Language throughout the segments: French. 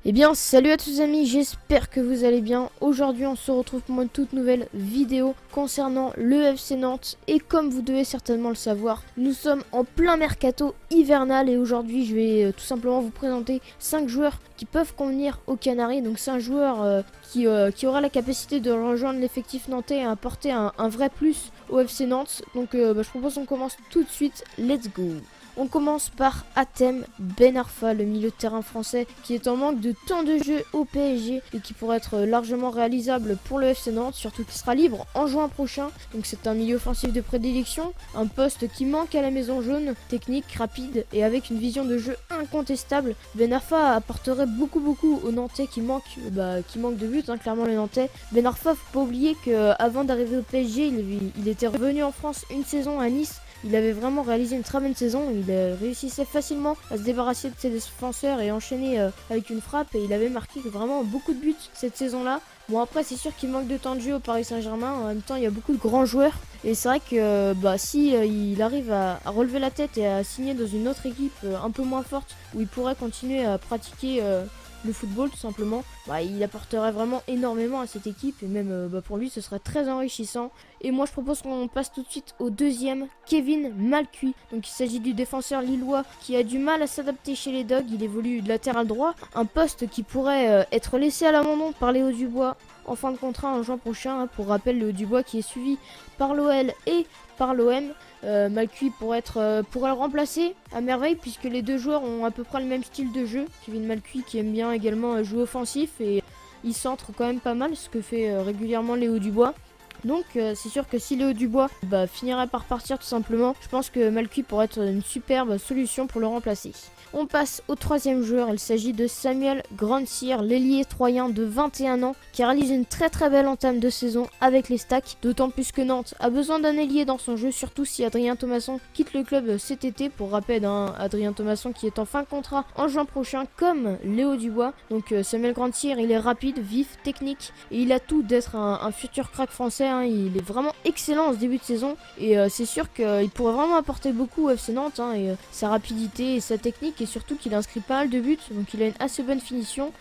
Eh bien, salut à tous les amis, j'espère que vous allez bien. Aujourd'hui, on se retrouve pour une toute nouvelle vidéo concernant le FC Nantes. Et comme vous devez certainement le savoir, nous sommes en plein mercato hivernal. Et aujourd'hui, je vais tout simplement vous présenter 5 joueurs qui peuvent convenir aux Canaries. Donc 5 joueurs qui aura la capacité de rejoindre l'effectif nantais et apporter un vrai plus au FC Nantes. Donc je propose qu'on commence tout de suite, let's go. On commence par Hatem Ben Arfa, le milieu de terrain français qui est en manque de temps de jeu au PSG et qui pourrait être largement réalisable pour le FC Nantes, surtout qu'il sera libre en juin prochain. Donc c'est un milieu offensif de prédilection, un poste qui manque à la maison jaune, technique, rapide et avec une vision de jeu incontestable. Ben Arfa apporterait beaucoup aux Nantais qui manquent de buts, clairement les Nantais. Ben Arfa, faut pas oublier qu'avant d'arriver au PSG, il était revenu en France une saison à Nice. Il avait vraiment réalisé une très bonne saison, il réussissait facilement à se débarrasser de ses défenseurs et enchaîner avec une frappe, et il avait marqué vraiment beaucoup de buts cette saison-là. Bon, après c'est sûr qu'il manque de temps de jeu au Paris Saint-Germain, en même temps il y a beaucoup de grands joueurs, et c'est vrai que si il arrive à relever la tête et à signer dans une autre équipe un peu moins forte, où il pourrait continuer à pratiquer le football tout simplement, il apporterait vraiment énormément à cette équipe et même pour lui ce serait très enrichissant. Et moi je propose qu'on passe tout de suite au deuxième, Kevin Malcuit. Donc il s'agit du défenseur lillois qui a du mal à s'adapter chez les Dogs, il évolue de latéral droit, un poste qui pourrait être laissé à l'abandon par Léo Dubois en fin de contrat en juin prochain. Pour rappel, Léo Dubois qui est suivi par l'OL et par l'OM. Malcuit pourrait le remplacer à merveille puisque les deux joueurs ont à peu près le même style de jeu. Kevin Malcuit qui aime bien également jouer offensif et il centre quand même pas mal, ce que fait régulièrement Léo Dubois. Donc c'est sûr que si Léo Dubois finirait par partir tout simplement, je pense que Malcuit pourrait être une superbe solution pour le remplacer. On passe au troisième joueur, il s'agit de Samuel Grandsir, l'ailier troyen de 21 ans qui réalise une très belle entame de saison avec les Stacks, d'autant plus que Nantes a besoin d'un ailier dans son jeu, surtout si Adrien Thomasson quitte le club cet été. Pour rappel, Adrien Thomasson qui est en fin de contrat en juin prochain comme Léo Dubois. Donc Samuel Grandsir, il est rapide, vif, technique et il a tout d'être un futur crack français. Il est vraiment excellent en ce début de saison et c'est sûr qu'il pourrait vraiment apporter beaucoup au FC Nantes et sa rapidité et sa technique, et surtout qu'il inscrit pas mal de buts, donc il a une assez bonne finition.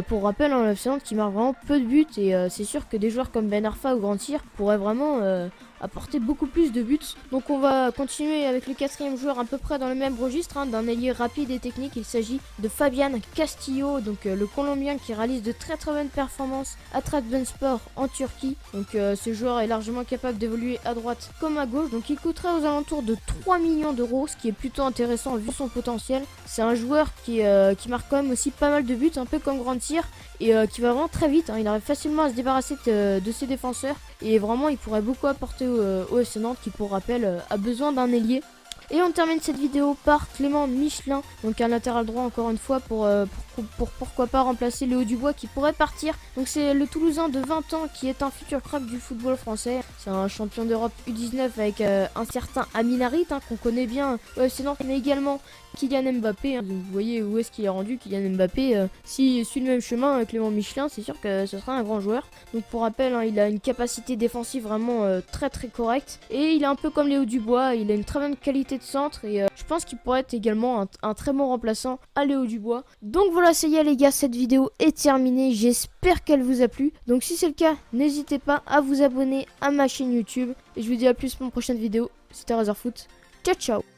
Pour rappel, le FC Nantes qui marque vraiment peu de buts, et c'est sûr que des joueurs comme Ben Arfa ou Grandsir pourraient vraiment apporter beaucoup plus de buts. Donc on va continuer avec le quatrième joueur à peu près dans le même registre, d'un ailier rapide et technique. Il s'agit de Fabian Castillo, donc le Colombien qui réalise de très bonnes performances à Trabzonspor en Turquie. Donc ce joueur est largement capable d'évoluer à droite comme à gauche, donc il coûterait aux alentours de 3 millions d'euros, ce qui est plutôt intéressant vu son potentiel. C'est un joueur qui marque quand même aussi pas mal de buts, un peu comme Grandsir, et qui va vraiment très vite, il arrive facilement à se débarrasser de ses défenseurs, et vraiment il pourrait beaucoup apporter au FC Nantes qui, pour rappel, a besoin d'un ailier. Et on termine cette vidéo par Clément Michelin, donc un latéral droit encore une fois pour pourquoi pas remplacer Léo Dubois qui pourrait partir. Donc c'est le Toulousain de 20 ans qui est un futur crack du football français. C'est un champion d'Europe U19 avec un certain Amin Harit qu'on connaît bien au FC Nantes, mais également Kylian Mbappé. Vous voyez où est-ce qu'il est rendu Kylian Mbappé. S'il suit le même chemin, Clément Michelin, c'est sûr que ce sera un grand joueur. Donc pour rappel, il a une capacité défensive vraiment très correcte, et il est un peu comme Léo Dubois, il a une très bonne qualité de centre, et je pense qu'il pourrait être également un très bon remplaçant à Léo Dubois. Donc voilà, ça y est les gars, cette vidéo est terminée, j'espère qu'elle vous a plu. Donc si c'est le cas, n'hésitez pas à vous abonner à ma chaîne YouTube, et je vous dis à plus pour une prochaine vidéo. C'était Razorfoot, ciao ciao.